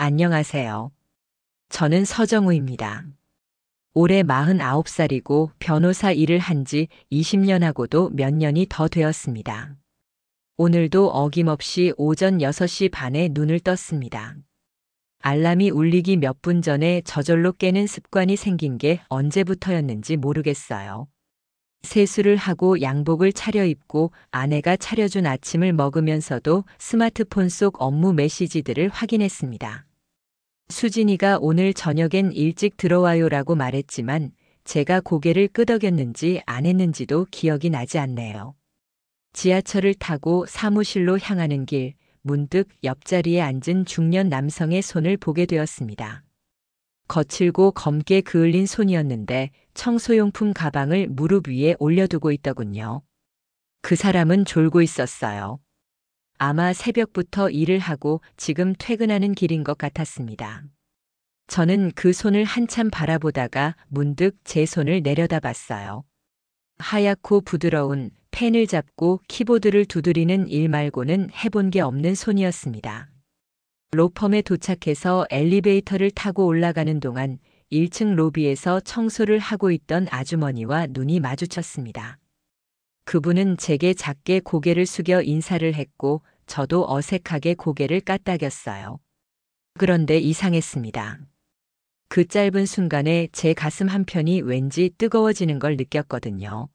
안녕하세요. 저는 서정우입니다. 올해 49살이고 변호사 일을 한 지 20년하고도 몇 년이 더 되었습니다. 오늘도 어김없이 오전 6시 반에 눈을 떴습니다. 알람이 울리기 몇 분 전에 저절로 깨는 습관이 생긴 게 언제부터였는지 모르겠어요. 세수를 하고 양복을 차려입고 아내가 차려준 아침을 먹으면서도 스마트폰 속 업무 메시지들을 확인했습니다. 수진이가 오늘 저녁엔 일찍 들어와요라고 말했지만 제가 고개를 끄덕였는지 안 했는지도 기억이 나지 않네요. 지하철을 타고 사무실로 향하는 길, 문득 옆자리에 앉은 중년 남성의 손을 보게 되었습니다. 거칠고 검게 그을린 손이었는데 청소용품 가방을 무릎 위에 올려두고 있더군요. 그 사람은 졸고 있었어요. 아마 새벽부터 일을 하고 지금 퇴근하는 길인 것 같았습니다. 저는 그 손을 한참 바라보다가 문득 제 손을 내려다봤어요. 하얗고 부드러운 펜을 잡고 키보드를 두드리는 일 말고는 해본 게 없는 손이었습니다. 로펌에 도착해서 엘리베이터를 타고 올라가는 동안 1층 로비에서 청소를 하고 있던 아주머니와 눈이 마주쳤습니다. 그분은 제게 작게 고개를 숙여 인사를 했고 저도 어색하게 고개를 까딱였어요. 그런데 이상했습니다. 그 짧은 순간에 제 가슴 한편이 왠지 뜨거워지는 걸 느꼈거든요.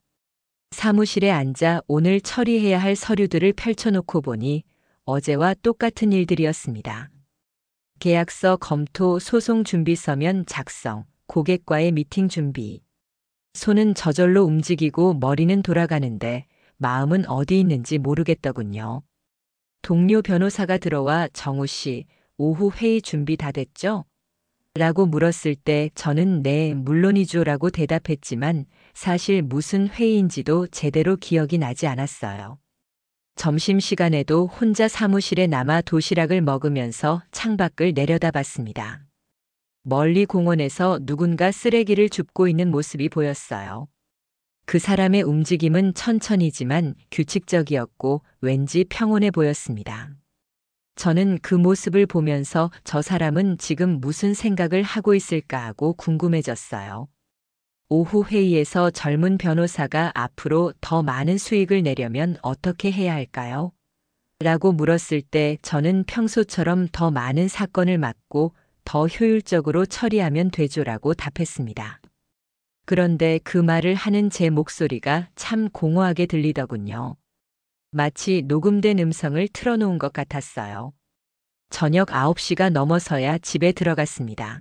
사무실에 앉아 오늘 처리해야 할 서류들을 펼쳐놓고 보니 어제와 똑같은 일들이었습니다. 계약서 검토, 소송 준비 서면 작성, 고객과의 미팅 준비. 손은 저절로 움직이고 머리는 돌아가는데 마음은 어디 있는지 모르겠더군요. 동료 변호사가 들어와 정우 씨, 오후 회의 준비 다 됐죠? 라고 물었을 때 저는 네, 물론이죠 라고 대답했지만 사실 무슨 회의인지도 제대로 기억이 나지 않았어요. 점심시간에도 혼자 사무실에 남아 도시락을 먹으면서 창밖을 내려다봤습니다. 멀리 공원에서 누군가 쓰레기를 줍고 있는 모습이 보였어요. 그 사람의 움직임은 천천히지만 규칙적이었고 왠지 평온해 보였습니다. 저는 그 모습을 보면서 저 사람은 지금 무슨 생각을 하고 있을까 하고 궁금해졌어요. 오후 회의에서 젊은 변호사가 앞으로 더 많은 수익을 내려면 어떻게 해야 할까요? 라고 물었을 때 저는 평소처럼 더 많은 사건을 맡고 더 효율적으로 처리하면 되죠라고 답했습니다. 그런데 그 말을 하는 제 목소리가 참 공허하게 들리더군요. 마치 녹음된 음성을 틀어놓은 것 같았어요. 저녁 9시가 넘어서야 집에 들어갔습니다.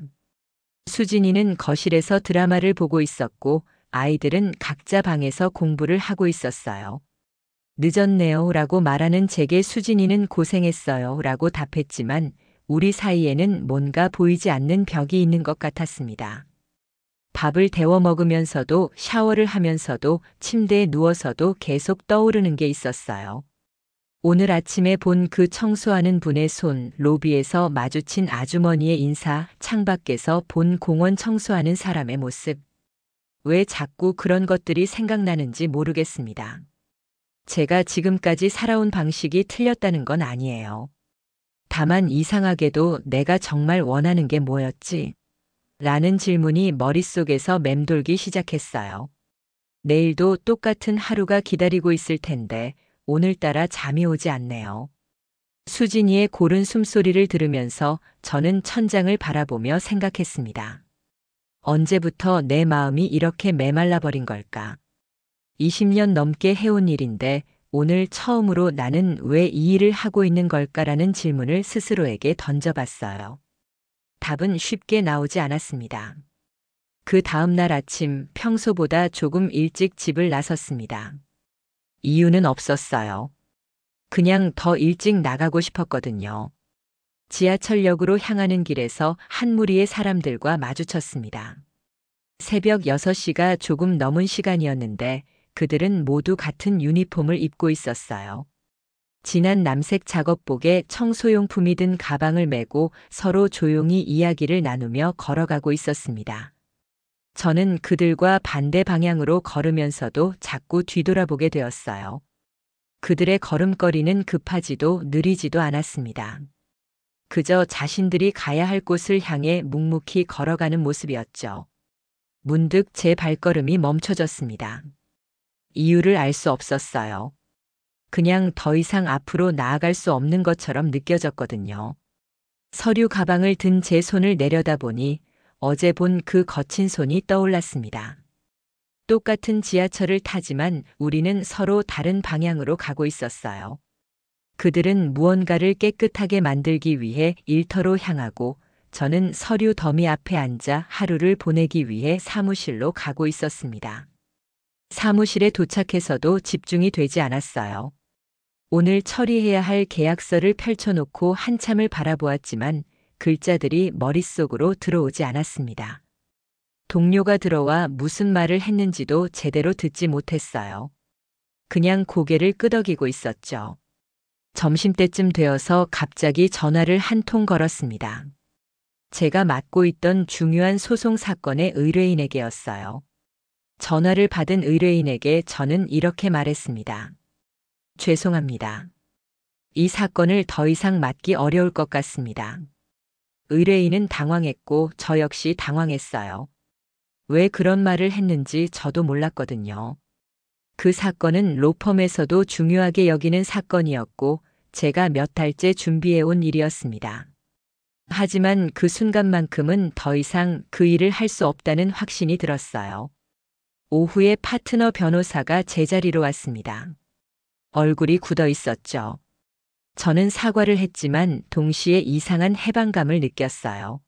수진이는 거실에서 드라마를 보고 있었고 아이들은 각자 방에서 공부를 하고 있었어요. 늦었네요 라고 말하는 제게 수진이는 고생했어요 라고 답했지만 우리 사이에는 뭔가 보이지 않는 벽이 있는 것 같았습니다. 밥을 데워 먹으면서도 샤워를 하면서도 침대에 누워서도 계속 떠오르는 게 있었어요. 오늘 아침에 본 그 청소하는 분의 손, 로비에서 마주친 아주머니의 인사, 창밖에서 본 공원 청소하는 사람의 모습. 왜 자꾸 그런 것들이 생각나는지 모르겠습니다. 제가 지금까지 살아온 방식이 틀렸다는 건 아니에요. 다만 이상하게도 내가 정말 원하는 게 뭐였지? 라는 질문이 머릿속에서 맴돌기 시작했어요. 내일도 똑같은 하루가 기다리고 있을 텐데 오늘따라 잠이 오지 않네요. 수진이의 고른 숨소리를 들으면서 저는 천장을 바라보며 생각했습니다. 언제부터 내 마음이 이렇게 메말라 버린 걸까? 20년 넘게 해온 일인데 오늘 처음으로 나는 왜 이 일을 하고 있는 걸까라는 질문을 스스로에게 던져봤어요. 답은 쉽게 나오지 않았습니다. 그 다음 날 아침 평소보다 조금 일찍 집을 나섰습니다. 이유는 없었어요. 그냥 더 일찍 나가고 싶었거든요. 지하철역으로 향하는 길에서 한 무리의 사람들과 마주쳤습니다. 새벽 6시가 조금 넘은 시간이었는데 그들은 모두 같은 유니폼을 입고 있었어요. 진한 남색 작업복에 청소용품이 든 가방을 메고 서로 조용히 이야기를 나누며 걸어가고 있었습니다. 저는 그들과 반대 방향으로 걸으면서도 자꾸 뒤돌아보게 되었어요. 그들의 걸음걸이는 급하지도 느리지도 않았습니다. 그저 자신들이 가야 할 곳을 향해 묵묵히 걸어가는 모습이었죠. 문득 제 발걸음이 멈춰졌습니다. 이유를 알 수 없었어요. 그냥 더 이상 앞으로 나아갈 수 없는 것처럼 느껴졌거든요. 서류 가방을 든 제 손을 내려다보니 어제 본 그 거친 손이 떠올랐습니다. 똑같은 지하철을 타지만 우리는 서로 다른 방향으로 가고 있었어요. 그들은 무언가를 깨끗하게 만들기 위해 일터로 향하고 저는 서류 더미 앞에 앉아 하루를 보내기 위해 사무실로 가고 있었습니다. 사무실에 도착해서도 집중이 되지 않았어요. 오늘 처리해야 할 계약서를 펼쳐놓고 한참을 바라보았지만 글자들이 머릿속으로 들어오지 않았습니다. 동료가 들어와 무슨 말을 했는지도 제대로 듣지 못했어요. 그냥 고개를 끄덕이고 있었죠. 점심때쯤 되어서 갑자기 전화를 한 통 걸었습니다. 제가 맡고 있던 중요한 소송 사건의 의뢰인에게였어요. 전화를 받은 의뢰인에게 저는 이렇게 말했습니다. 죄송합니다. 이 사건을 더 이상 맡기 어려울 것 같습니다. 의뢰인은 당황했고 저 역시 당황했어요. 왜 그런 말을 했는지 저도 몰랐거든요. 그 사건은 로펌에서도 중요하게 여기는 사건이었고 제가 몇 달째 준비해온 일이었습니다. 하지만 그 순간만큼은 더 이상 그 일을 할 수 없다는 확신이 들었어요. 오후에 파트너 변호사가 제 자리로 왔습니다. 얼굴이 굳어 있었죠. 저는 사과를 했지만 동시에 이상한 해방감을 느꼈어요.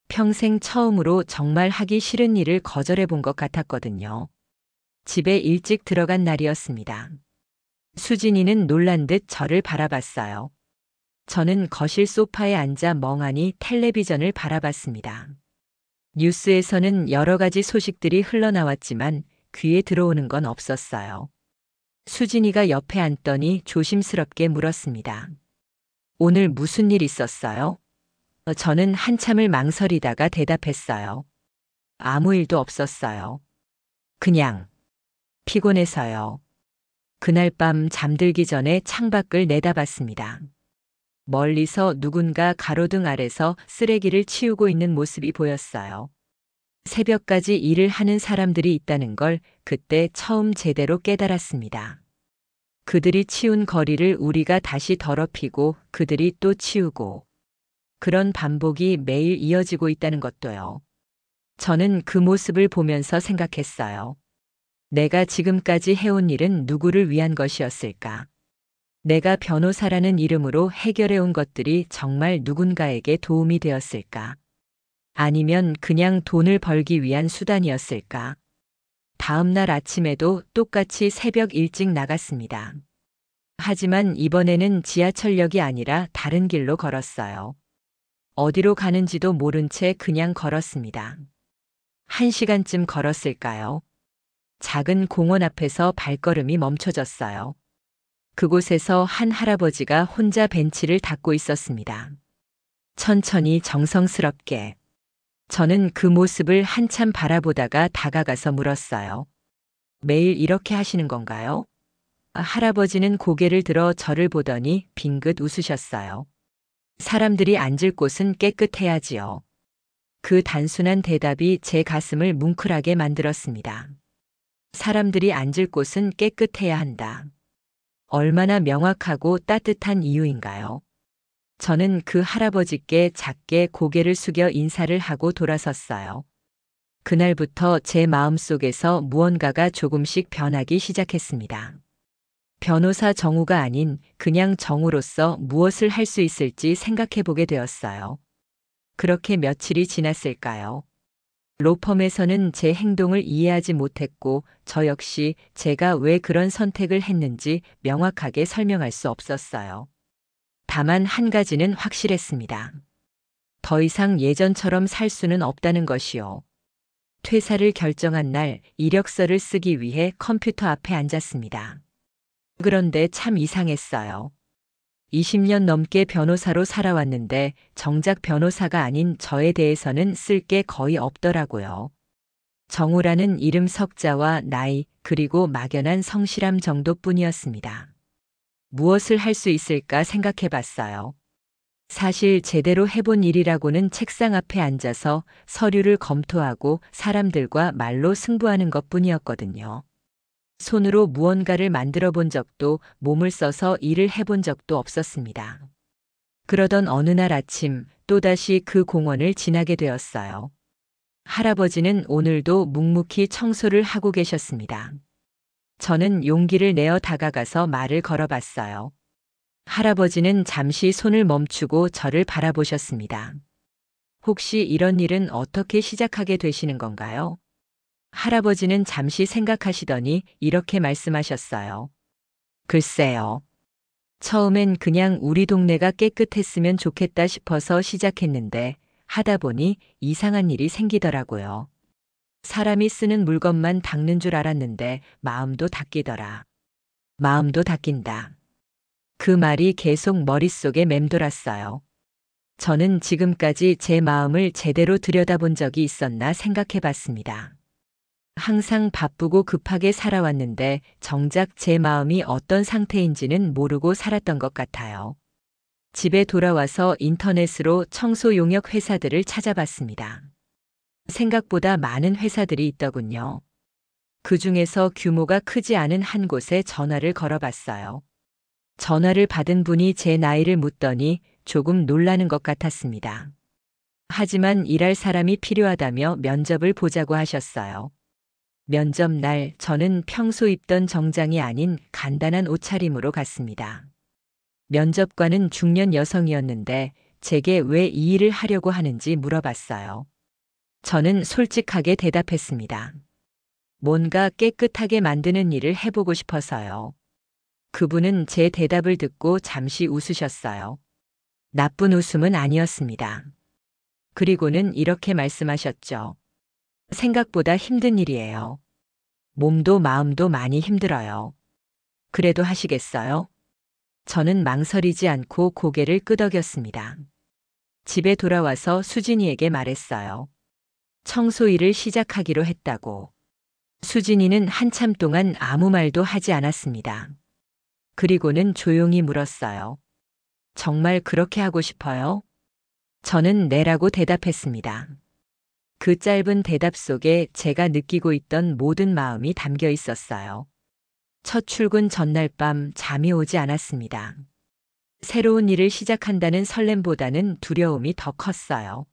평생 처음으로 정말 하기 싫은 일을 거절해 본 것 같았거든요. 집에 일찍 들어간 날이었습니다. 수진이는 놀란 듯 저를 바라봤어요. 저는 거실 소파에 앉아 멍하니 텔레비전을 바라봤습니다. 뉴스에서는 여러 가지 소식들이 흘러나왔지만 귀에 들어오는 건 없었어요. 수진이가 옆에 앉더니 조심스럽게 물었습니다. 오늘 무슨 일 있었어요? 저는 한참을 망설이다가 대답했어요. 아무 일도 없었어요. 그냥 피곤해서요. 그날 밤 잠들기 전에 창밖을 내다봤습니다. 멀리서 누군가 가로등 아래서 쓰레기를 치우고 있는 모습이 보였어요. 새벽까지 일을 하는 사람들이 있다는 걸 그때 처음 제대로 깨달았습니다. 그들이 치운 거리를 우리가 다시 더럽히고 그들이 또 치우고 그런 반복이 매일 이어지고 있다는 것도요. 저는 그 모습을 보면서 생각했어요. 내가 지금까지 해온 일은 누구를 위한 것이었을까? 내가 변호사라는 이름으로 해결해온 것들이 정말 누군가에게 도움이 되었을까? 아니면 그냥 돈을 벌기 위한 수단이었을까? 다음 날 아침에도 똑같이 새벽 일찍 나갔습니다. 하지만 이번에는 지하철역이 아니라 다른 길로 걸었어요. 어디로 가는지도 모른 채 그냥 걸었습니다. 1시간쯤 걸었을까요? 작은 공원 앞에서 발걸음이 멈춰졌어요. 그곳에서 한 할아버지가 혼자 벤치를 닦고 있었습니다. 천천히 정성스럽게. 저는 그 모습을 한참 바라보다가 다가가서 물었어요. 매일 이렇게 하시는 건가요? 할아버지는 고개를 들어 저를 보더니 빙긋 웃으셨어요. 사람들이 앉을 곳은 깨끗해야지요. 그 단순한 대답이 제 가슴을 뭉클하게 만들었습니다. 사람들이 앉을 곳은 깨끗해야 한다. 얼마나 명확하고 따뜻한 이유인가요? 저는 그 할아버지께 작게 고개를 숙여 인사를 하고 돌아섰어요. 그날부터 제 마음속에서 무언가가 조금씩 변하기 시작했습니다. 변호사 정우가 아닌 그냥 정우로서 무엇을 할 수 있을지 생각해 보게 되었어요. 그렇게 며칠이 지났을까요? 로펌에서는 제 행동을 이해하지 못했고 저 역시 제가 왜 그런 선택을 했는지 명확하게 설명할 수 없었어요. 다만 한 가지는 확실했습니다. 더 이상 예전처럼 살 수는 없다는 것이요. 퇴사를 결정한 날 이력서를 쓰기 위해 컴퓨터 앞에 앉았습니다. 그런데 참 이상했어요. 20년 넘게 변호사로 살아왔는데 정작 변호사가 아닌 저에 대해서는 쓸 게 거의 없더라고요. 정우라는 이름 석자와 나이 그리고 막연한 성실함 정도뿐이었습니다. 무엇을 할 수 있을까 생각해 봤어요. 사실 제대로 해본 일이라고는 책상 앞에 앉아서 서류를 검토하고 사람들과 말로 승부하는 것뿐이었거든요. 손으로 무언가를 만들어 본 적도 몸을 써서 일을 해본 적도 없었습니다. 그러던 어느 날 아침 또다시 그 공원을 지나게 되었어요. 할아버지는 오늘도 묵묵히 청소를 하고 계셨습니다. 저는 용기를 내어 다가가서 말을 걸어봤어요. 할아버지는 잠시 손을 멈추고 저를 바라보셨습니다. 혹시 이런 일은 어떻게 시작하게 되시는 건가요? 할아버지는 잠시 생각하시더니 이렇게 말씀하셨어요. 글쎄요. 처음엔 그냥 우리 동네가 깨끗했으면 좋겠다 싶어서 시작했는데 하다 보니 이상한 일이 생기더라고요. 사람이 쓰는 물건만 닦는 줄 알았는데 마음도 닦이더라. 마음도 닦인다. 그 말이 계속 머릿속에 맴돌았어요. 저는 지금까지 제 마음을 제대로 들여다본 적이 있었나 생각해 봤습니다. 항상 바쁘고 급하게 살아왔는데 정작 제 마음이 어떤 상태인지는 모르고 살았던 것 같아요. 집에 돌아와서 인터넷으로 청소 용역 회사들을 찾아봤습니다. 생각보다 많은 회사들이 있더군요. 그 중에서 규모가 크지 않은 한 곳에 전화를 걸어봤어요. 전화를 받은 분이 제 나이를 묻더니 조금 놀라는 것 같았습니다. 하지만 일할 사람이 필요하다며 면접을 보자고 하셨어요. 면접 날 저는 평소 입던 정장이 아닌 간단한 옷차림으로 갔습니다. 면접관은 중년 여성이었는데 제게 왜 이 일을 하려고 하는지 물어봤어요. 저는 솔직하게 대답했습니다. 뭔가 깨끗하게 만드는 일을 해보고 싶어서요. 그분은 제 대답을 듣고 잠시 웃으셨어요. 나쁜 웃음은 아니었습니다. 그리고는 이렇게 말씀하셨죠. 생각보다 힘든 일이에요. 몸도 마음도 많이 힘들어요. 그래도 하시겠어요? 저는 망설이지 않고 고개를 끄덕였습니다. 집에 돌아와서 수진이에게 말했어요. 청소 일을 시작하기로 했다고. 수진이는 한참 동안 아무 말도 하지 않았습니다. 그리고는 조용히 물었어요. 정말 그렇게 하고 싶어요? 저는 네라고 대답했습니다. 그 짧은 대답 속에 제가 느끼고 있던 모든 마음이 담겨 있었어요. 첫 출근 전날 밤 잠이 오지 않았습니다. 새로운 일을 시작한다는 설렘보다는 두려움이 더 컸어요.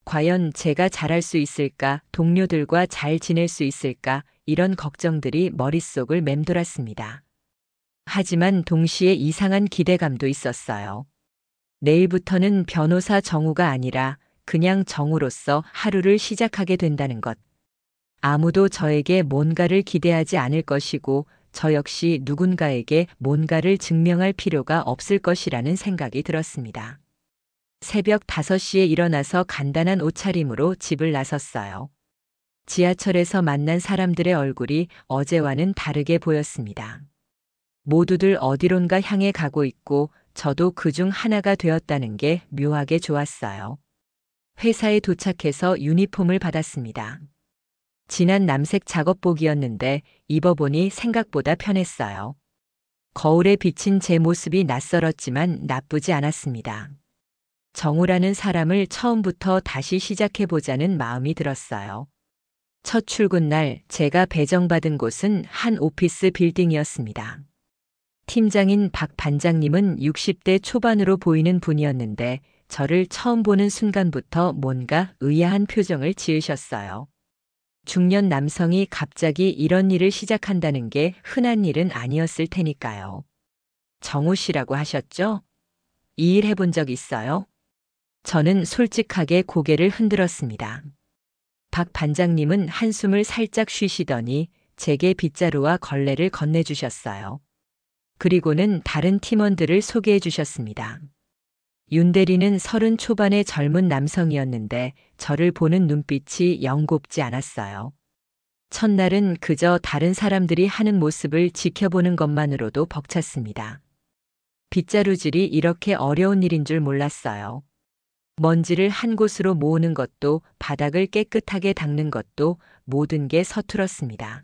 과연 제가 잘할 수 있을까, 동료들과 잘 지낼 수 있을까, 이런 걱정들이 머릿속을 맴돌았습니다. 하지만 동시에 이상한 기대감도 있었어요. 내일부터는 변호사 정우가 아니라 그냥 정우로서 하루를 시작하게 된다는 것. 아무도 저에게 뭔가를 기대하지 않을 것이고 저 역시 누군가에게 뭔가를 증명할 필요가 없을 것이라는 생각이 들었습니다. 새벽 5시에 일어나서 간단한 옷차림으로 집을 나섰어요. 지하철에서 만난 사람들의 얼굴이 어제와는 다르게 보였습니다. 모두들 어디론가 향해 가고 있고 저도 그중 하나가 되었다는 게 묘하게 좋았어요. 회사에 도착해서 유니폼을 받았습니다. 진한 남색 작업복이었는데 입어보니 생각보다 편했어요. 거울에 비친 제 모습이 낯설었지만 나쁘지 않았습니다. 정우라는 사람을 처음부터 다시 시작해보자는 마음이 들었어요. 첫 출근 날 제가 배정받은 곳은 한 오피스 빌딩이었습니다. 팀장인 박 반장님은 60대 초반으로 보이는 분이었는데 저를 처음 보는 순간부터 뭔가 의아한 표정을 지으셨어요. 중년 남성이 갑자기 이런 일을 시작한다는 게 흔한 일은 아니었을 테니까요. 정우 씨라고 하셨죠? 이 일 해본 적 있어요? 저는 솔직하게 고개를 흔들었습니다. 박 반장님은 한숨을 살짝 쉬시더니 제게 빗자루와 걸레를 건네주셨어요. 그리고는 다른 팀원들을 소개해 주셨습니다. 윤 대리는 30 초반의 젊은 남성이었는데 저를 보는 눈빛이 영 곱지 않았어요. 첫날은 그저 다른 사람들이 하는 모습을 지켜보는 것만으로도 벅찼습니다. 빗자루질이 이렇게 어려운 일인 줄 몰랐어요. 먼지를 한 곳으로 모으는 것도 바닥을 깨끗하게 닦는 것도 모든 게 서툴었습니다.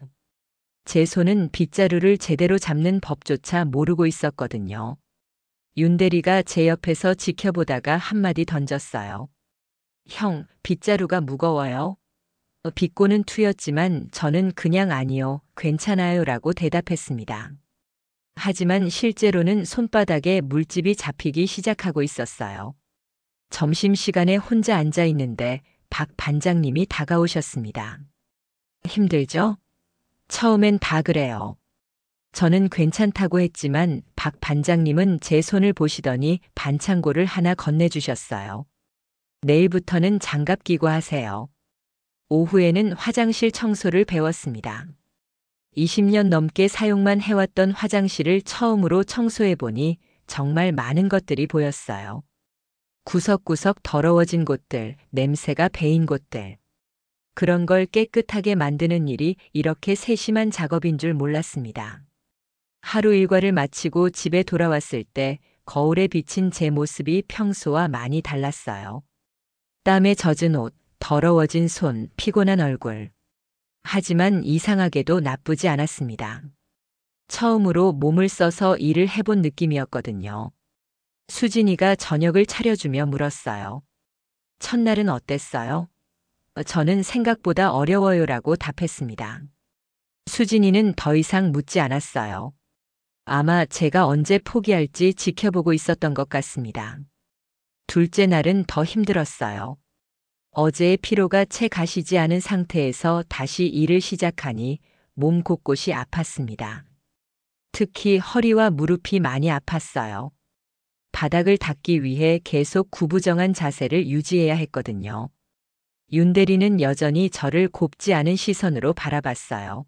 제 손은 빗자루를 제대로 잡는 법조차 모르고 있었거든요. 윤대리가 제 옆에서 지켜보다가 한마디 던졌어요. 형, 빗자루가 무거워요? 비꼬는 투였지만 저는 그냥 아니요, 괜찮아요 라고 대답했습니다. 하지만 실제로는 손바닥에 물집이 잡히기 시작하고 있었어요. 점심시간에 혼자 앉아 있는데 박 반장님이 다가오셨습니다. 힘들죠? 처음엔 다 그래요. 저는 괜찮다고 했지만 박 반장님은 제 손을 보시더니 반창고를 하나 건네주셨어요. 내일부터는 장갑 끼고 하세요. 오후에는 화장실 청소를 배웠습니다. 20년 넘게 사용만 해왔던 화장실을 처음으로 청소해보니 정말 많은 것들이 보였어요. 구석구석 더러워진 곳들, 냄새가 배인 곳들. 그런 걸 깨끗하게 만드는 일이 이렇게 세심한 작업인 줄 몰랐습니다. 하루 일과를 마치고 집에 돌아왔을 때 거울에 비친 제 모습이 평소와 많이 달랐어요. 땀에 젖은 옷, 더러워진 손, 피곤한 얼굴. 하지만 이상하게도 나쁘지 않았습니다. 처음으로 몸을 써서 일을 해본 느낌이었거든요. 수진이가 저녁을 차려주며 물었어요. 첫날은 어땠어요? 저는 생각보다 어려워요라고 답했습니다. 수진이는 더 이상 묻지 않았어요. 아마 제가 언제 포기할지 지켜보고 있었던 것 같습니다. 둘째 날은 더 힘들었어요. 어제의 피로가 채 가시지 않은 상태에서 다시 일을 시작하니 몸 곳곳이 아팠습니다. 특히 허리와 무릎이 많이 아팠어요. 바닥을 닦기 위해 계속 구부정한 자세를 유지해야 했거든요. 윤대리는 여전히 저를 곱지 않은 시선으로 바라봤어요.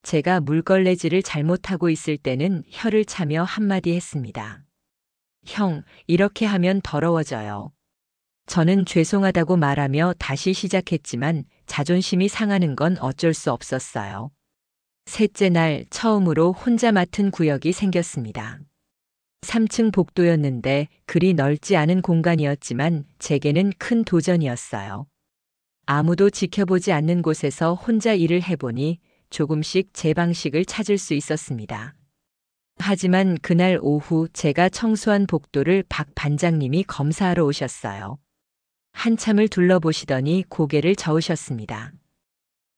제가 물걸레질을 잘못하고 있을 때는 혀를 차며 한마디 했습니다. 형, 이렇게 하면 더러워져요. 저는 죄송하다고 말하며 다시 시작했지만 자존심이 상하는 건 어쩔 수 없었어요. 셋째 날 처음으로 혼자 맡은 구역이 생겼습니다. 3층 복도였는데 그리 넓지 않은 공간이었지만 제게는 큰 도전이었어요. 아무도 지켜보지 않는 곳에서 혼자 일을 해보니 조금씩 제 방식을 찾을 수 있었습니다. 하지만 그날 오후 제가 청소한 복도를 박 반장님이 검사하러 오셨어요. 한참을 둘러보시더니 고개를 저으셨습니다.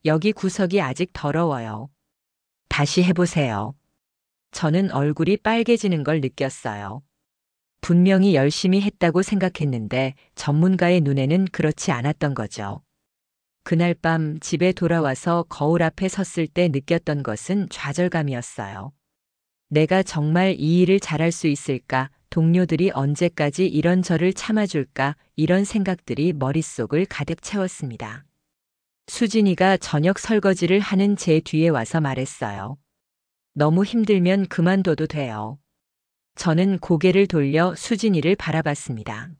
여기 구석이 아직 더러워요. 다시 해보세요. 저는 얼굴이 빨개지는 걸 느꼈어요. 분명히 열심히 했다고 생각했는데 전문가의 눈에는 그렇지 않았던 거죠. 그날 밤 집에 돌아와서 거울 앞에 섰을 때 느꼈던 것은 좌절감이었어요. 내가 정말 이 일을 잘할 수 있을까? 동료들이 언제까지 이런 저를 참아줄까? 이런 생각들이 머릿속을 가득 채웠습니다. 수진이가 저녁 설거지를 하는 제 뒤에 와서 말했어요. 너무 힘들면 그만둬도 돼요. 저는 고개를 돌려 수진이를 바라봤습니다.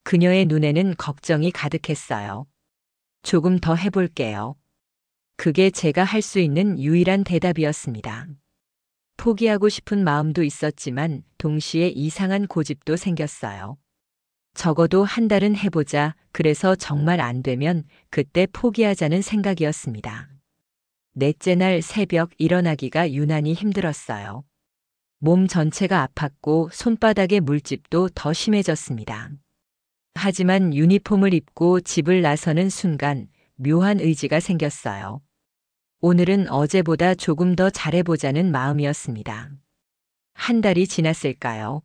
그녀의 눈에는 걱정이 가득했어요. 조금 더 해볼게요. 그게 제가 할 수 있는 유일한 대답이었습니다. 포기하고 싶은 마음도 있었지만 동시에 이상한 고집도 생겼어요. 적어도 한 달은 해보자. 그래서 정말 안 되면 그때 포기하자는 생각이었습니다. 넷째 날 새벽 일어나기가 유난히 힘들었어요. 몸 전체가 아팠고 손바닥의 물집도 더 심해졌습니다. 하지만 유니폼을 입고 집을 나서는 순간 묘한 의지가 생겼어요. 오늘은 어제보다 조금 더 잘해보자는 마음이었습니다. 한 달이 지났을까요?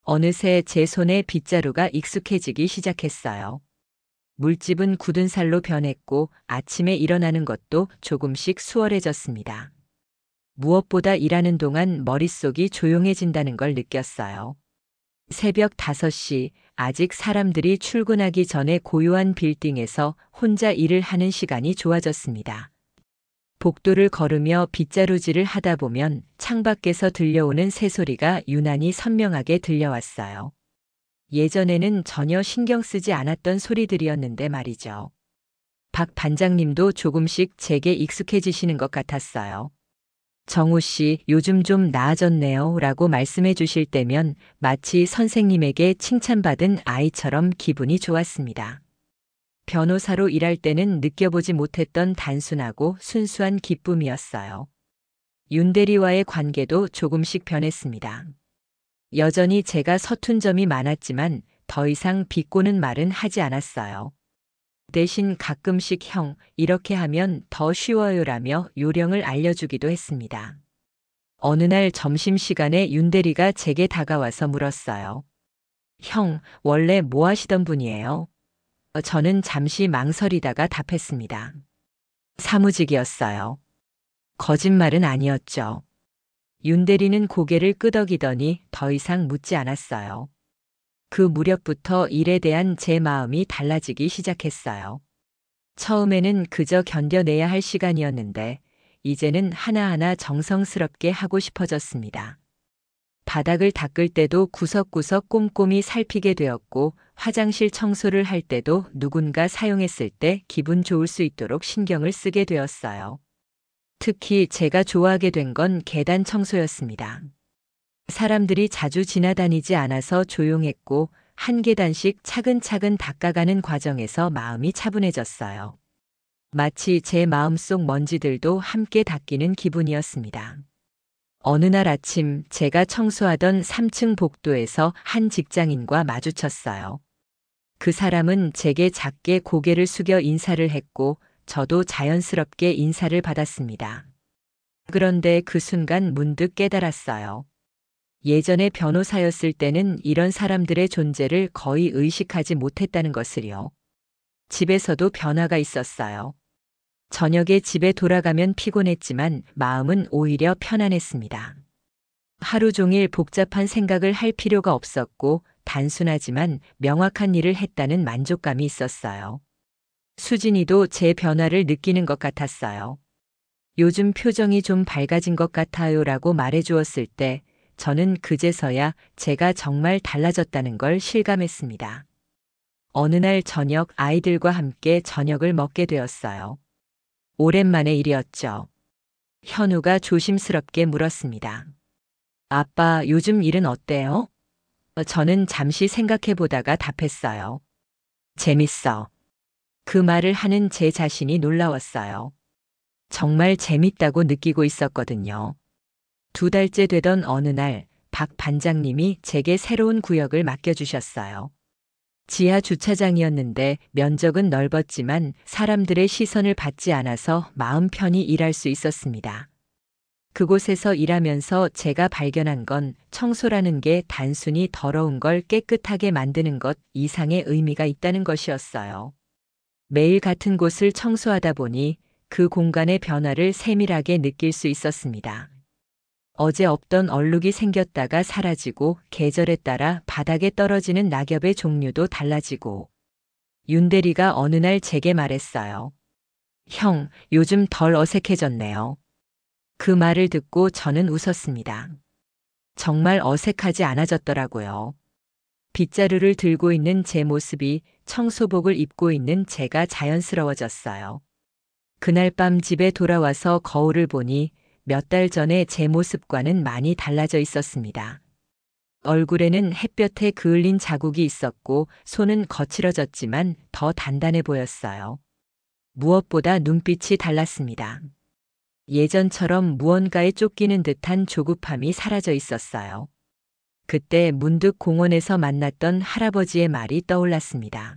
어느새 제 손에 빗자루가 익숙해지기 시작했어요. 물집은 굳은 살로 변했고 아침에 일어나는 것도 조금씩 수월해졌습니다. 무엇보다 일하는 동안 머릿속이 조용해진다는 걸 느꼈어요. 새벽 5시, 아직 사람들이 출근하기 전에 고요한 빌딩에서 혼자 일을 하는 시간이 좋아졌습니다. 복도를 걸으며 빗자루질을 하다 보면 창밖에서 들려오는 새소리가 유난히 선명하게 들려왔어요. 예전에는 전혀 신경 쓰지 않았던 소리들이었는데 말이죠. 박 반장님도 조금씩 제게 익숙해지시는 것 같았어요. 정우 씨, 요즘 좀 나아졌네요 라고 말씀해 주실 때면 마치 선생님에게 칭찬받은 아이처럼 기분이 좋았습니다. 변호사로 일할 때는 느껴보지 못했던 단순하고 순수한 기쁨이었어요. 윤대리와의 관계도 조금씩 변했습니다. 여전히 제가 서툰 점이 많았지만 더 이상 비꼬는 말은 하지 않았어요. 대신 가끔씩 형, 이렇게 하면 더 쉬워요라며 요령을 알려주기도 했습니다. 어느 날 점심시간에 윤대리가 제게 다가와서 물었어요. 형, 원래 뭐 하시던 분이에요? 저는 잠시 망설이다가 답했습니다. 사무직이었어요. 거짓말은 아니었죠. 윤대리는 고개를 끄덕이더니 더 이상 묻지 않았어요. 그 무렵부터 일에 대한 제 마음이 달라지기 시작했어요. 처음에는 그저 견뎌내야 할 시간이었는데 이제는 하나하나 정성스럽게 하고 싶어졌습니다. 바닥을 닦을 때도 구석구석 꼼꼼히 살피게 되었고 화장실 청소를 할 때도 누군가 사용했을 때 기분 좋을 수 있도록 신경을 쓰게 되었어요. 특히 제가 좋아하게 된 건 계단 청소였습니다. 사람들이 자주 지나다니지 않아서 조용했고 한 계단씩 차근차근 닦아가는 과정에서 마음이 차분해졌어요. 마치 제 마음속 먼지들도 함께 닦이는 기분이었습니다. 어느 날 아침 제가 청소하던 3층 복도에서 한 직장인과 마주쳤어요. 그 사람은 제게 작게 고개를 숙여 인사를 했고 저도 자연스럽게 인사를 받았습니다. 그런데 그 순간 문득 깨달았어요. 예전에 변호사였을 때는 이런 사람들의 존재를 거의 의식하지 못했다는 것을요. 집에서도 변화가 있었어요. 저녁에 집에 돌아가면 피곤했지만 마음은 오히려 편안했습니다. 하루 종일 복잡한 생각을 할 필요가 없었고 단순하지만 명확한 일을 했다는 만족감이 있었어요. 수진이도 제 변화를 느끼는 것 같았어요. 요즘 표정이 좀 밝아진 것 같아요라고 말해주었을 때 저는 그제서야 제가 정말 달라졌다는 걸 실감했습니다. 어느 날 저녁 아이들과 함께 저녁을 먹게 되었어요. 오랜만의 일이었죠. 현우가 조심스럽게 물었습니다. 아빠, 요즘 일은 어때요? 저는 잠시 생각해 보다가 답했어요. 재밌어. 그 말을 하는 제 자신이 놀라웠어요. 정말 재밌다고 느끼고 있었거든요. 2달째 되던 어느 날 박 반장님이 제게 새로운 구역을 맡겨주셨어요. 지하 주차장이었는데 면적은 넓었지만 사람들의 시선을 받지 않아서 마음 편히 일할 수 있었습니다. 그곳에서 일하면서 제가 발견한 건 청소라는 게 단순히 더러운 걸 깨끗하게 만드는 것 이상의 의미가 있다는 것이었어요. 매일 같은 곳을 청소하다 보니 그 공간의 변화를 세밀하게 느낄 수 있었습니다. 어제 없던 얼룩이 생겼다가 사라지고 계절에 따라 바닥에 떨어지는 낙엽의 종류도 달라지고 윤대리가 어느 날 제게 말했어요. 형, 요즘 덜 어색해졌네요. 그 말을 듣고 저는 웃었습니다. 정말 어색하지 않아졌더라고요. 빗자루를 들고 있는 제 모습이 청소복을 입고 있는 제가 자연스러워졌어요. 그날 밤 집에 돌아와서 거울을 보니 몇 달 전에 제 모습과는 많이 달라져 있었습니다. 얼굴에는 햇볕에 그을린 자국이 있었고 손은 거칠어졌지만 더 단단해 보였어요. 무엇보다 눈빛이 달랐습니다. 예전처럼 무언가에 쫓기는 듯한 조급함이 사라져 있었어요. 그때 문득 공원에서 만났던 할아버지의 말이 떠올랐습니다.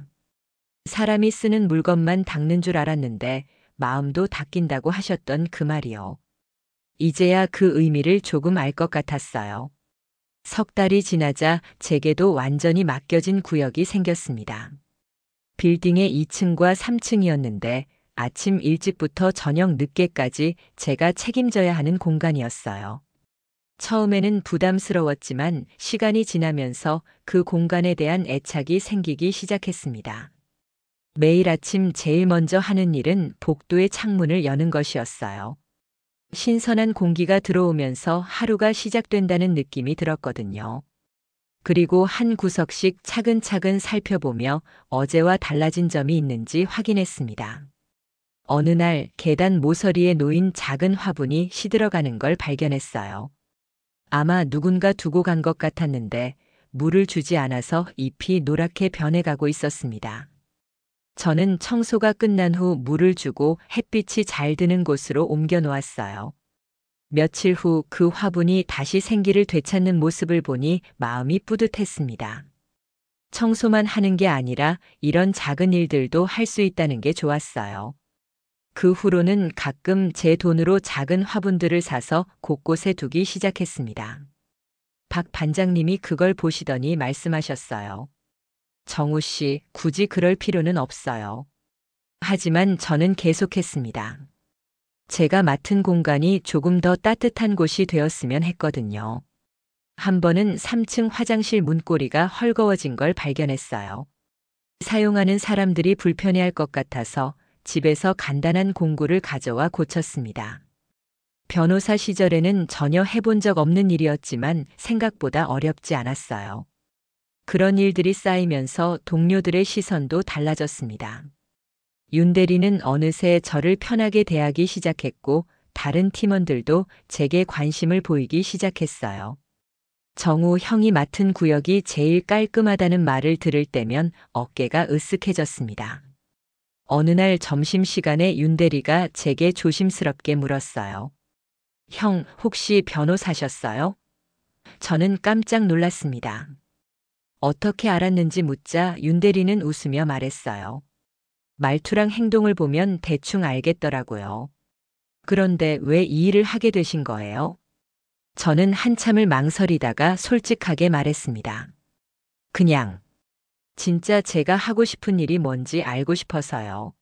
사람이 쓰는 물건만 닦는 줄 알았는데 마음도 닦인다고 하셨던 그 말이요. 이제야 그 의미를 조금 알 것 같았어요. 석 달이 지나자 제게도 완전히 맡겨진 구역이 생겼습니다. 빌딩의 2층과 3층이었는데 아침 일찍부터 저녁 늦게까지 제가 책임져야 하는 공간이었어요. 처음에는 부담스러웠지만 시간이 지나면서 그 공간에 대한 애착이 생기기 시작했습니다. 매일 아침 제일 먼저 하는 일은 복도의 창문을 여는 것이었어요. 신선한 공기가 들어오면서 하루가 시작된다는 느낌이 들었거든요. 그리고 한 구석씩 차근차근 살펴보며 어제와 달라진 점이 있는지 확인했습니다. 어느 날 계단 모서리에 놓인 작은 화분이 시들어가는 걸 발견했어요. 아마 누군가 두고 간 것 같았는데 물을 주지 않아서 잎이 노랗게 변해가고 있었습니다. 저는 청소가 끝난 후 물을 주고 햇빛이 잘 드는 곳으로 옮겨 놓았어요. 며칠 후 그 화분이 다시 생기를 되찾는 모습을 보니 마음이 뿌듯했습니다. 청소만 하는 게 아니라 이런 작은 일들도 할 수 있다는 게 좋았어요. 그 후로는 가끔 제 돈으로 작은 화분들을 사서 곳곳에 두기 시작했습니다. 박 반장님이 그걸 보시더니 말씀하셨어요. 정우 씨, 굳이 그럴 필요는 없어요. 하지만 저는 계속했습니다. 제가 맡은 공간이 조금 더 따뜻한 곳이 되었으면 했거든요. 한 번은 3층 화장실 문고리가 헐거워진 걸 발견했어요. 사용하는 사람들이 불편해할 것 같아서 집에서 간단한 공구를 가져와 고쳤습니다. 변호사 시절에는 전혀 해본 적 없는 일이었지만 생각보다 어렵지 않았어요. 그런 일들이 쌓이면서 동료들의 시선도 달라졌습니다. 윤 대리는 어느새 저를 편하게 대하기 시작했고 다른 팀원들도 제게 관심을 보이기 시작했어요. 정우 형이 맡은 구역이 제일 깔끔하다는 말을 들을 때면 어깨가 으쓱해졌습니다. 어느 날 점심시간에 윤 대리가 제게 조심스럽게 물었어요. 형, 혹시 변호사셨어요? 저는 깜짝 놀랐습니다. 어떻게 알았는지 묻자 윤 대리는 웃으며 말했어요. 말투랑 행동을 보면 대충 알겠더라고요. 그런데 왜 이 일을 하게 되신 거예요? 저는 한참을 망설이다가 솔직하게 말했습니다. 그냥, 진짜 제가 하고 싶은 일이 뭔지 알고 싶어서요.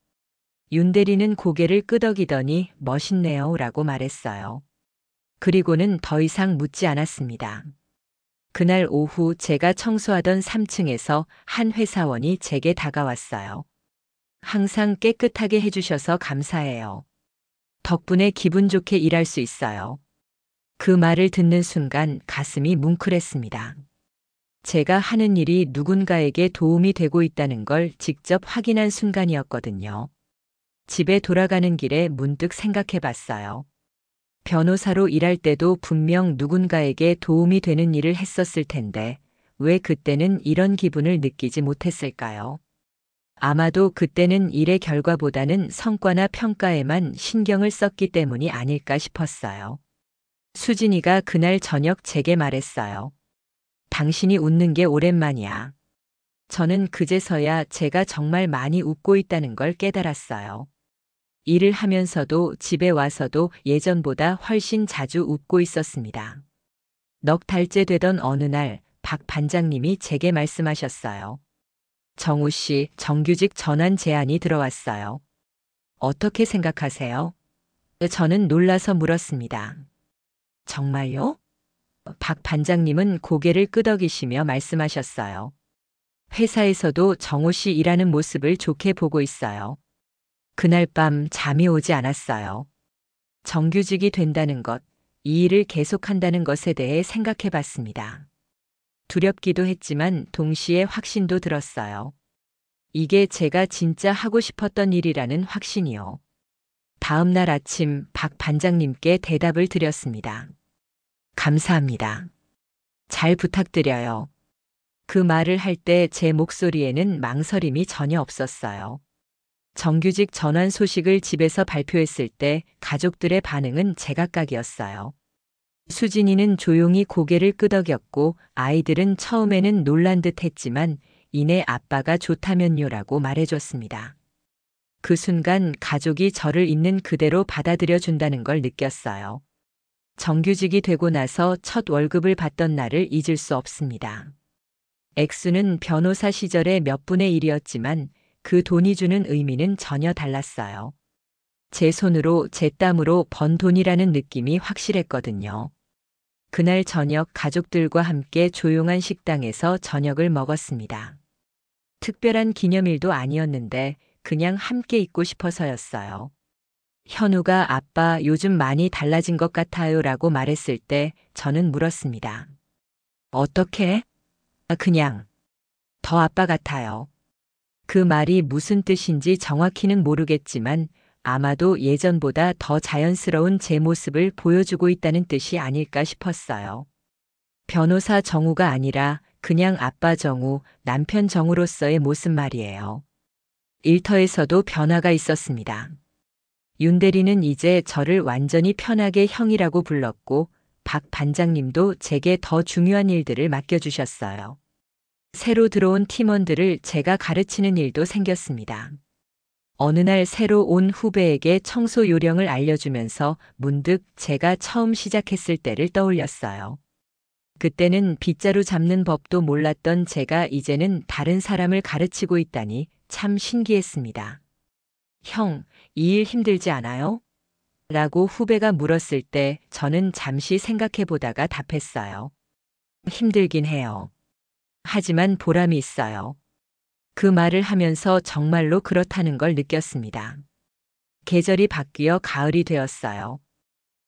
윤 대리는 고개를 끄덕이더니 멋있네요 라고 말했어요. 그리고는 더 이상 묻지 않았습니다. 그날 오후 제가 청소하던 3층에서 한 회사원이 제게 다가왔어요. 항상 깨끗하게 해주셔서 감사해요. 덕분에 기분 좋게 일할 수 있어요. 그 말을 듣는 순간 가슴이 뭉클했습니다. 제가 하는 일이 누군가에게 도움이 되고 있다는 걸 직접 확인한 순간이었거든요. 집에 돌아가는 길에 문득 생각해 봤어요. 변호사로 일할 때도 분명 누군가에게 도움이 되는 일을 했었을 텐데 왜 그때는 이런 기분을 느끼지 못했을까요? 아마도 그때는 일의 결과보다는 성과나 평가에만 신경을 썼기 때문이 아닐까 싶었어요. 수진이가 그날 저녁 제게 말했어요. 당신이 웃는 게 오랜만이야. 저는 그제서야 제가 정말 많이 웃고 있다는 걸 깨달았어요. 일을 하면서도 집에 와서도 예전보다 훨씬 자주 웃고 있었습니다. 넉 달째 되던 어느 날 박 반장님이 제게 말씀하셨어요. 정우 씨, 정규직 전환 제안이 들어왔어요. 어떻게 생각하세요? 저는 놀라서 물었습니다. 정말요? 박 반장님은 고개를 끄덕이시며 말씀하셨어요. 회사에서도 정우 씨 일하는 모습을 좋게 보고 있어요. 그날 밤 잠이 오지 않았어요. 정규직이 된다는 것, 이 일을 계속한다는 것에 대해 생각해 봤습니다. 두렵기도 했지만 동시에 확신도 들었어요. 이게 제가 진짜 하고 싶었던 일이라는 확신이요. 다음 날 아침 박 반장님께 대답을 드렸습니다. 감사합니다. 잘 부탁드려요. 그 말을 할 때 제 목소리에는 망설임이 전혀 없었어요. 정규직 전환 소식을 집에서 발표했을 때 가족들의 반응은 제각각이었어요. 수진이는 조용히 고개를 끄덕였고 아이들은 처음에는 놀란 듯 했지만 이내 아빠가 좋다면요라고 말해줬습니다. 그 순간 가족이 저를 있는 그대로 받아들여 준다는 걸 느꼈어요. 정규직이 되고 나서 첫 월급을 받던 날을 잊을 수 없습니다. 액수는 변호사 시절의 몇 분의 1이었지만 그 돈이 주는 의미는 전혀 달랐어요. 제 손으로 제 땀으로 번 돈이라는 느낌이 확실했거든요. 그날 저녁 가족들과 함께 조용한 식당에서 저녁을 먹었습니다. 특별한 기념일도 아니었는데 그냥 함께 있고 싶어서였어요. 현우가 아빠 요즘 많이 달라진 것 같아요 라고 말했을 때 저는 물었습니다. 어떻게? 그냥 더 아빠 같아요. 그 말이 무슨 뜻인지 정확히는 모르겠지만 아마도 예전보다 더 자연스러운 제 모습을 보여주고 있다는 뜻이 아닐까 싶었어요. 변호사 정우가 아니라 그냥 아빠 정우, 남편 정우로서의 모습 말이에요. 일터에서도 변화가 있었습니다. 윤 대리는 이제 저를 완전히 편하게 형이라고 불렀고 박 반장님도 제게 더 중요한 일들을 맡겨주셨어요. 새로 들어온 팀원들을 제가 가르치는 일도 생겼습니다. 어느 날 새로 온 후배에게 청소 요령을 알려주면서 문득 제가 처음 시작했을 때를 떠올렸어요. 그때는 빗자루 잡는 법도 몰랐던 제가 이제는 다른 사람을 가르치고 있다니 참 신기했습니다. 형, 이 일 힘들지 않아요? 라고 후배가 물었을 때 저는 잠시 생각해 보다가 답했어요. 힘들긴 해요. 하지만 보람이 있어요. 그 말을 하면서 정말로 그렇다는 걸 느꼈습니다. 계절이 바뀌어 가을이 되었어요.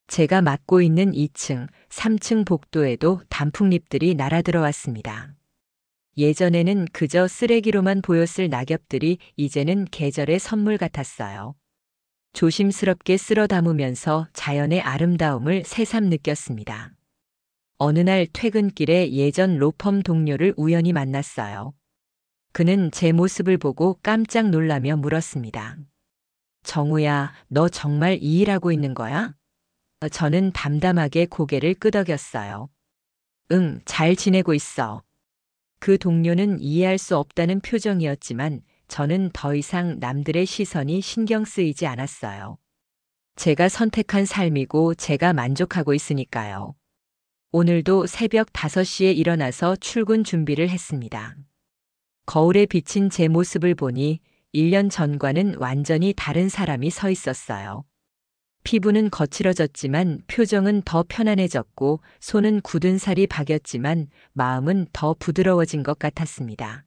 제가 맡고 있는 2층, 3층 복도에도 단풍잎들이 날아들어왔습니다. 예전에는 그저 쓰레기로만 보였을 낙엽들이 이제는 계절의 선물 같았어요. 조심스럽게 쓸어 담으면서 자연의 아름다움을 새삼 느꼈습니다. 어느 날 퇴근길에 예전 로펌 동료를 우연히 만났어요. 그는 제 모습을 보고 깜짝 놀라며 물었습니다. 정우야, 너 정말 이 일하고 있는 거야? 저는 담담하게 고개를 끄덕였어요. 응, 잘 지내고 있어. 그 동료는 이해할 수 없다는 표정이었지만 저는 더 이상 남들의 시선이 신경 쓰이지 않았어요. 제가 선택한 삶이고 제가 만족하고 있으니까요. 오늘도 새벽 5시에 일어나서 출근 준비를 했습니다. 거울에 비친 제 모습을 보니 1년 전과는 완전히 다른 사람이 서 있었어요. 피부는 거칠어졌지만 표정은 더 편안해졌고 손은 굳은 살이 박였지만 마음은 더 부드러워진 것 같았습니다.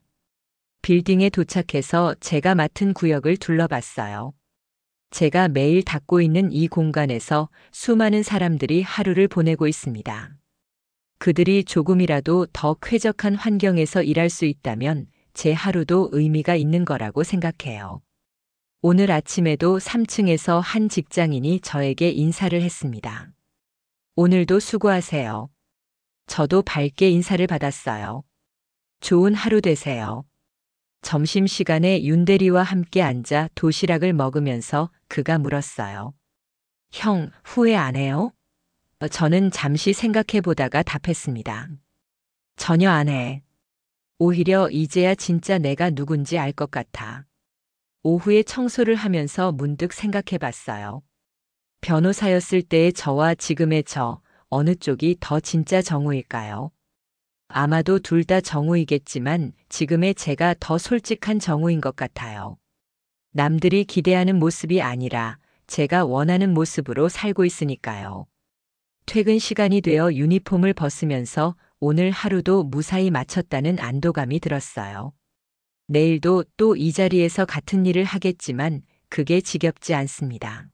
빌딩에 도착해서 제가 맡은 구역을 둘러봤어요. 제가 매일 닦고 있는 이 공간에서 수많은 사람들이 하루를 보내고 있습니다. 그들이 조금이라도 더 쾌적한 환경에서 일할 수 있다면 제 하루도 의미가 있는 거라고 생각해요. 오늘 아침에도 3층에서 한 직장인이 저에게 인사를 했습니다. 오늘도 수고하세요. 저도 밝게 인사를 받았어요. 좋은 하루 되세요. 점심시간에 윤대리와 함께 앉아 도시락을 먹으면서 그가 물었어요. 형, 후회 안 해요? 저는 잠시 생각해 보다가 답했습니다. 전혀 안 해. 오히려 이제야 진짜 내가 누군지 알 것 같아. 오후에 청소를 하면서 문득 생각해 봤어요. 변호사였을 때의 저와 지금의 저, 어느 쪽이 더 진짜 정우일까요? 아마도 둘 다 정우이겠지만 지금의 제가 더 솔직한 정우인 것 같아요. 남들이 기대하는 모습이 아니라 제가 원하는 모습으로 살고 있으니까요. 퇴근 시간이 되어 유니폼을 벗으면서 오늘 하루도 무사히 마쳤다는 안도감이 들었어요. 내일도 또 이 자리에서 같은 일을 하겠지만 그게 지겹지 않습니다.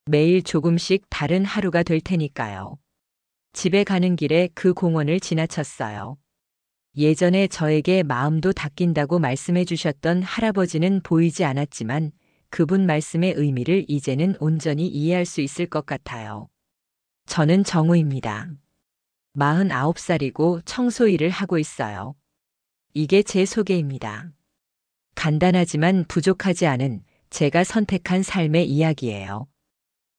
매일 조금씩 다른 하루가 될 테니까요. 집에 가는 길에 그 공원을 지나쳤어요. 예전에 저에게 마음도 닦인다고 말씀해 주셨던 할아버지는 보이지 않았지만 그분 말씀의 의미를 이제는 온전히 이해할 수 있을 것 같아요. 저는 정우입니다. 49살이고 청소 일을 하고 있어요. 이게 제 소개입니다. 간단하지만 부족하지 않은 제가 선택한 삶의 이야기예요.